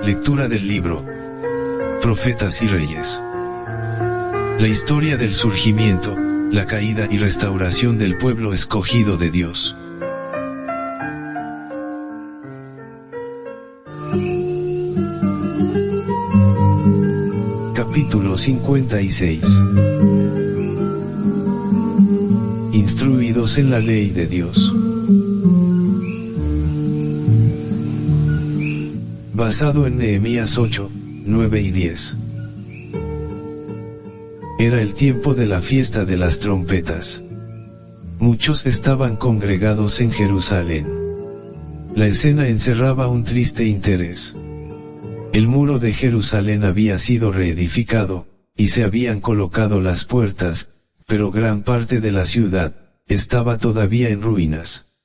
Lectura del libro Profetas y Reyes. La historia del surgimiento, la caída y restauración del pueblo escogido de Dios. Capítulo 56. Instruidos en la ley de Dios. Basado en Nehemías 8, 9 y 10. Era el tiempo de la fiesta de las trompetas. Muchos estaban congregados en Jerusalén. La escena encerraba un triste interés. El muro de Jerusalén había sido reedificado, y se habían colocado las puertas, pero gran parte de la ciudad estaba todavía en ruinas.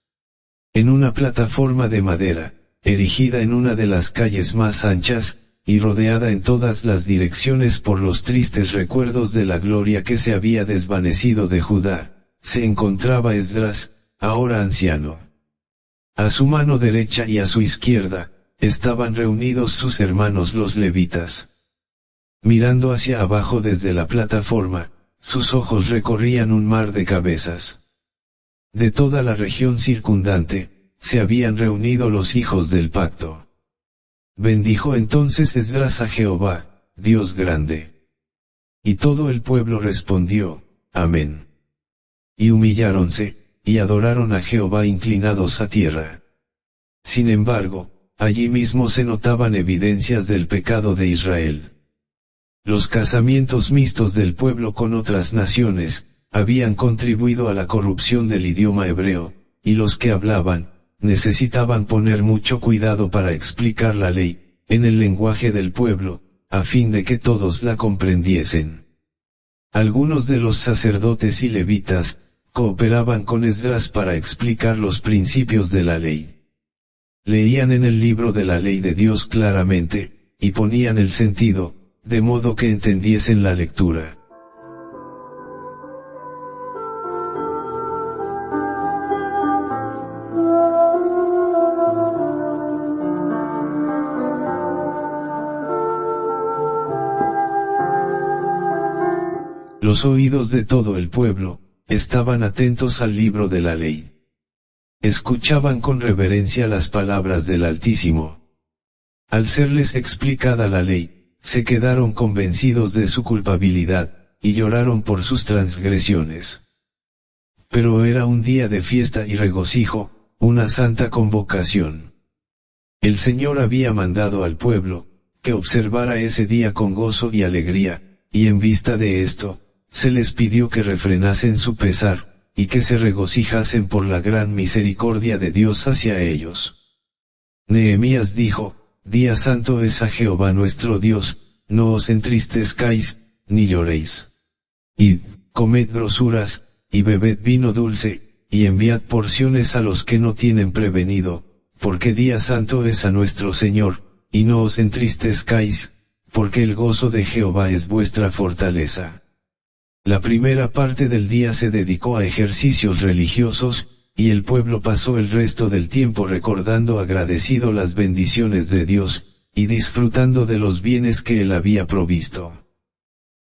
En una plataforma de madera, erigida en una de las calles más anchas, y rodeada en todas las direcciones por los tristes recuerdos de la gloria que se había desvanecido de Judá, se encontraba Esdras, ahora anciano. A su mano derecha y a su izquierda, estaban reunidos sus hermanos los levitas. Mirando hacia abajo desde la plataforma, sus ojos recorrían un mar de cabezas. De toda la región circundante, se habían reunido los hijos del pacto. Bendijo entonces Esdras a Jehová, Dios grande. Y todo el pueblo respondió, Amén. Y humilláronse, y adoraron a Jehová inclinados a tierra. Sin embargo, allí mismo se notaban evidencias del pecado de Israel. Los casamientos mixtos del pueblo con otras naciones, habían contribuido a la corrupción del idioma hebreo, y los que hablaban, necesitaban poner mucho cuidado para explicar la ley, en el lenguaje del pueblo, a fin de que todos la comprendiesen. Algunos de los sacerdotes y levitas, cooperaban con Esdras para explicar los principios de la ley. Leían en el libro de la ley de Dios claramente, y ponían el sentido, de modo que entendiesen la lectura. Los oídos de todo el pueblo, estaban atentos al libro de la ley. Escuchaban con reverencia las palabras del Altísimo. Al serles explicada la ley, se quedaron convencidos de su culpabilidad, y lloraron por sus transgresiones. Pero era un día de fiesta y regocijo, una santa convocación. El Señor había mandado al pueblo, que observara ese día con gozo y alegría, y en vista de esto, se les pidió que refrenasen su pesar, y que se regocijasen por la gran misericordia de Dios hacia ellos. Nehemías dijo, Día santo es a Jehová nuestro Dios, no os entristezcáis, ni lloréis. Id, comed grosuras, y bebed vino dulce, y enviad porciones a los que no tienen prevenido, porque día santo es a nuestro Señor, y no os entristezcáis, porque el gozo de Jehová es vuestra fortaleza. La primera parte del día se dedicó a ejercicios religiosos, y el pueblo pasó el resto del tiempo recordando agradecido las bendiciones de Dios, y disfrutando de los bienes que Él había provisto.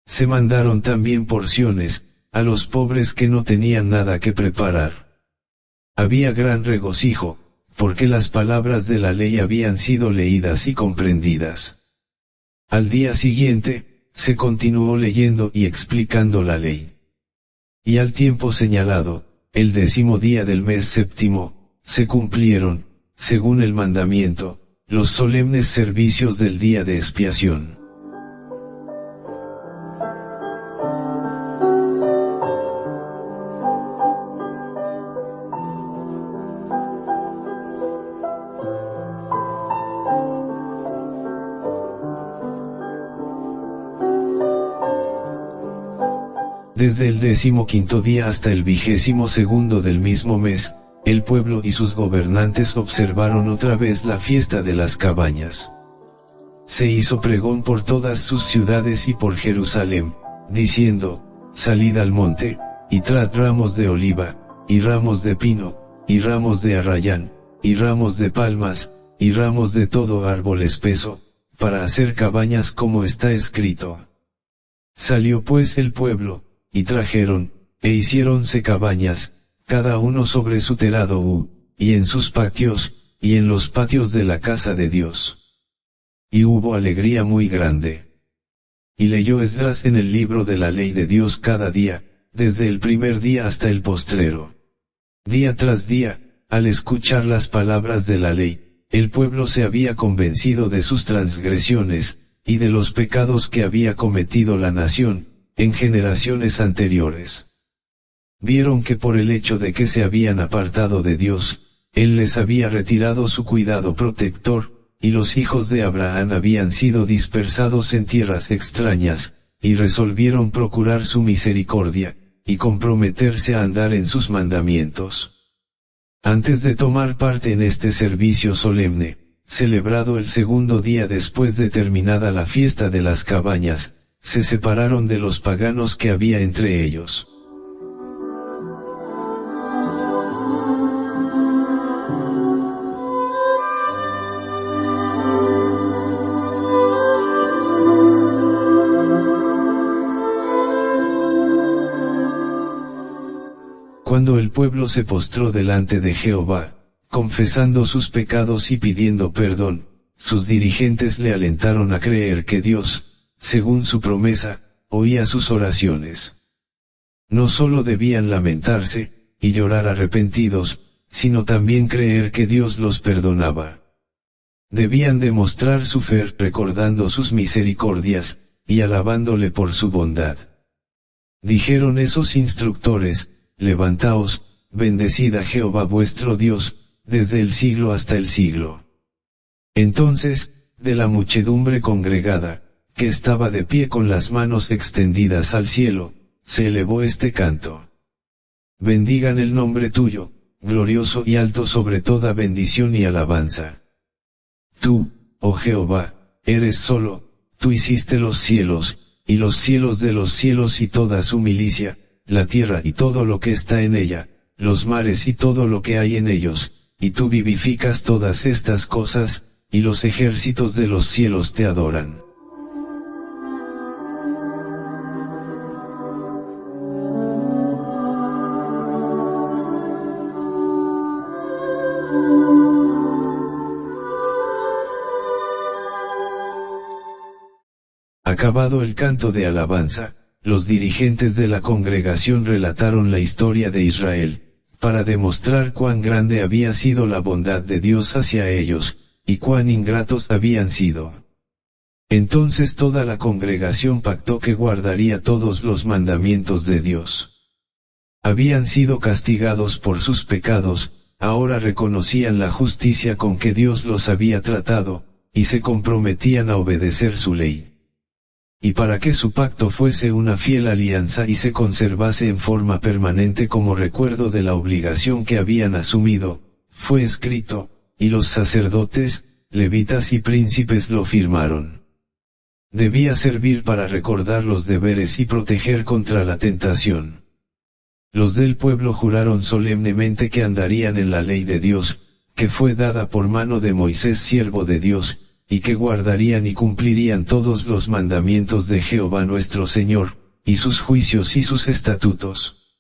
Se mandaron también porciones, a los pobres que no tenían nada que preparar. Había gran regocijo, porque las palabras de la ley habían sido leídas y comprendidas. Al día siguiente, se continuó leyendo y explicando la ley. Y al tiempo señalado, el 10º día del mes séptimo, se cumplieron, según el mandamiento, los solemnes servicios del día de expiación. Desde el 15º día hasta el 22º del mismo mes, el pueblo y sus gobernantes observaron otra vez la fiesta de las cabañas. Se hizo pregón por todas sus ciudades y por Jerusalén, diciendo, Salid al monte, y traed ramos de oliva, y ramos de pino, y ramos de arrayán, y ramos de palmas, y ramos de todo árbol espeso, para hacer cabañas como está escrito. Salió pues el pueblo, y trajeron, e hiciéronse cabañas, cada uno sobre su terrado y en sus patios, y en los patios de la casa de Dios. Y hubo alegría muy grande. Y leyó Esdras en el libro de la ley de Dios cada día, desde el primer día hasta el postrero. Día tras día, al escuchar las palabras de la ley, el pueblo se había convencido de sus transgresiones, y de los pecados que había cometido la nación, en generaciones anteriores. Vieron que por el hecho de que se habían apartado de Dios, Él les había retirado su cuidado protector, y los hijos de Abraham habían sido dispersados en tierras extrañas, y resolvieron procurar su misericordia, y comprometerse a andar en sus mandamientos. Antes de tomar parte en este servicio solemne, celebrado el segundo día después de terminada la fiesta de las cabañas, se separaron de los paganos que había entre ellos. Cuando el pueblo se postró delante de Jehová, confesando sus pecados y pidiendo perdón, sus dirigentes le alentaron a creer que Dios, según su promesa, oía sus oraciones. No solo debían lamentarse, y llorar arrepentidos, sino también creer que Dios los perdonaba. Debían demostrar su fe recordando sus misericordias, y alabándole por su bondad. Dijeron esos instructores: levantaos, bendecid a Jehová vuestro Dios, desde el siglo hasta el siglo. Entonces, de la muchedumbre congregada, que estaba de pie con las manos extendidas al cielo, se elevó este canto. Bendigan el nombre tuyo, glorioso y alto sobre toda bendición y alabanza. Tú, oh Jehová, eres solo, tú hiciste los cielos, y los cielos de los cielos y toda su milicia, la tierra y todo lo que está en ella, los mares y todo lo que hay en ellos, y tú vivificas todas estas cosas, y los ejércitos de los cielos te adoran. Acabado el canto de alabanza, los dirigentes de la congregación relataron la historia de Israel, para demostrar cuán grande había sido la bondad de Dios hacia ellos, y cuán ingratos habían sido. Entonces toda la congregación pactó que guardaría todos los mandamientos de Dios. Habían sido castigados por sus pecados, ahora reconocían la justicia con que Dios los había tratado, y se comprometían a obedecer su ley. Y para que su pacto fuese una fiel alianza y se conservase en forma permanente como recuerdo de la obligación que habían asumido, fue escrito, y los sacerdotes, levitas y príncipes lo firmaron. Debía servir para recordar los deberes y proteger contra la tentación. Los del pueblo juraron solemnemente que andarían en la ley de Dios, que fue dada por mano de Moisés siervo de Dios, y que guardarían y cumplirían todos los mandamientos de Jehová nuestro Señor, y sus juicios y sus estatutos.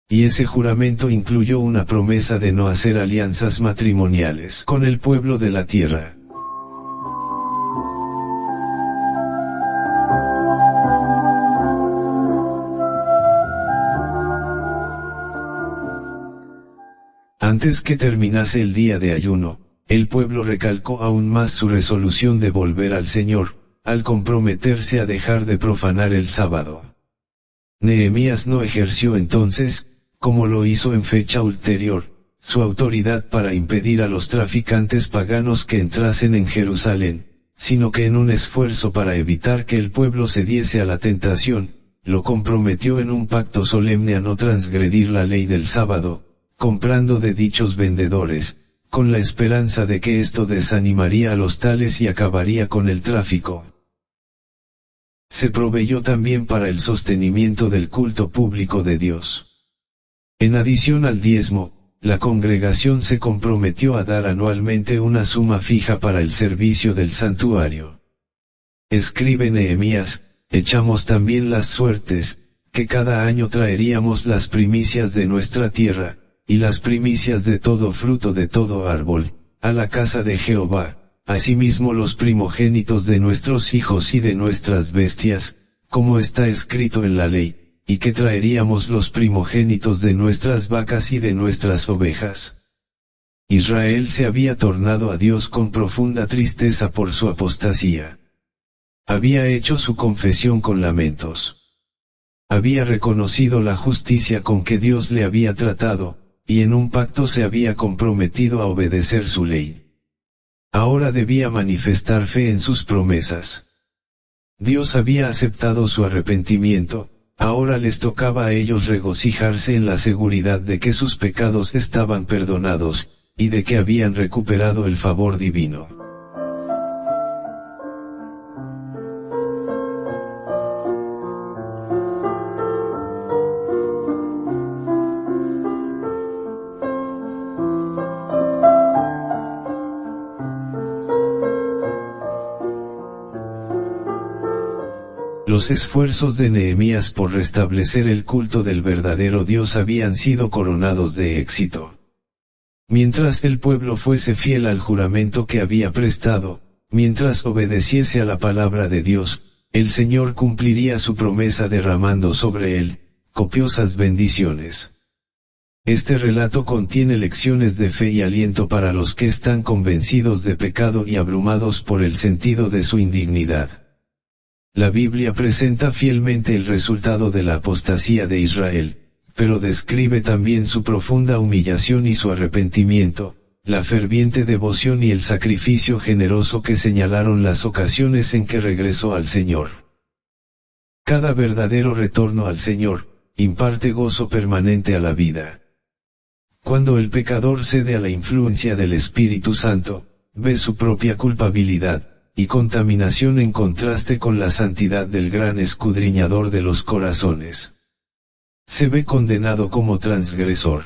Y ese juramento incluyó una promesa de no hacer alianzas matrimoniales con el pueblo de la tierra. Antes que terminase el día de ayuno, el pueblo recalcó aún más su resolución de volver al Señor, al comprometerse a dejar de profanar el sábado. Nehemías no ejerció entonces, como lo hizo en fecha ulterior, su autoridad para impedir a los traficantes paganos que entrasen en Jerusalén, sino que en un esfuerzo para evitar que el pueblo cediese a la tentación, lo comprometió en un pacto solemne a no transgredir la ley del sábado, comprando de dichos vendedores, con la esperanza de que esto desanimaría a los tales y acabaría con el tráfico. Se proveyó también para el sostenimiento del culto público de Dios. En adición al diezmo, la congregación se comprometió a dar anualmente una suma fija para el servicio del santuario. Escribe Nehemías, echamos también las suertes, que cada año traeríamos las primicias de nuestra tierra, y las primicias de todo fruto de todo árbol, a la casa de Jehová, asimismo los primogénitos de nuestros hijos y de nuestras bestias, como está escrito en la ley, y que traeríamos los primogénitos de nuestras vacas y de nuestras ovejas. Israel se había tornado a Dios con profunda tristeza por su apostasía. Había hecho su confesión con lamentos. Había reconocido la justicia con que Dios le había tratado, y en un pacto se había comprometido a obedecer su ley. Ahora debía manifestar fe en sus promesas. Dios había aceptado su arrepentimiento, ahora les tocaba a ellos regocijarse en la seguridad de que sus pecados estaban perdonados, y de que habían recuperado el favor divino. Los esfuerzos de Nehemías por restablecer el culto del verdadero Dios habían sido coronados de éxito. Mientras el pueblo fuese fiel al juramento que había prestado, mientras obedeciese a la palabra de Dios, el Señor cumpliría su promesa derramando sobre él copiosas bendiciones. Este relato contiene lecciones de fe y aliento para los que están convencidos de pecado y abrumados por el sentido de su indignidad. La Biblia presenta fielmente el resultado de la apostasía de Israel, pero describe también su profunda humillación y su arrepentimiento, la ferviente devoción y el sacrificio generoso que señalaron las ocasiones en que regresó al Señor. Cada verdadero retorno al Señor, imparte gozo permanente a la vida. Cuando el pecador cede a la influencia del Espíritu Santo, ve su propia culpabilidad y contaminación en contraste con la santidad del gran escudriñador de los corazones. Se ve condenado como transgresor.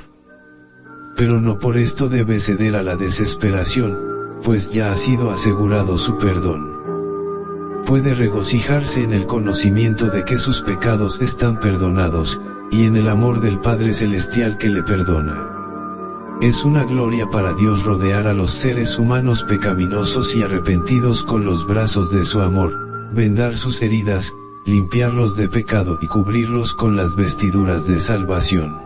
Pero no por esto debe ceder a la desesperación, pues ya ha sido asegurado su perdón. Puede regocijarse en el conocimiento de que sus pecados están perdonados, y en el amor del Padre Celestial que le perdona. Es una gloria para Dios rodear a los seres humanos pecaminosos y arrepentidos con los brazos de su amor, vendar sus heridas, limpiarlos de pecado y cubrirlos con las vestiduras de salvación.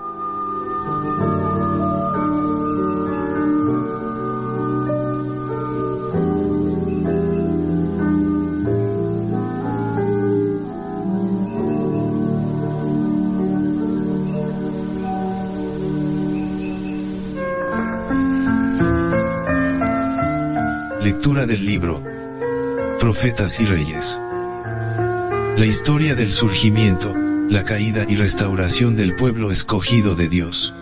Lectura del libro Profetas y Reyes. La historia del surgimiento, la caída y restauración del pueblo escogido de Dios.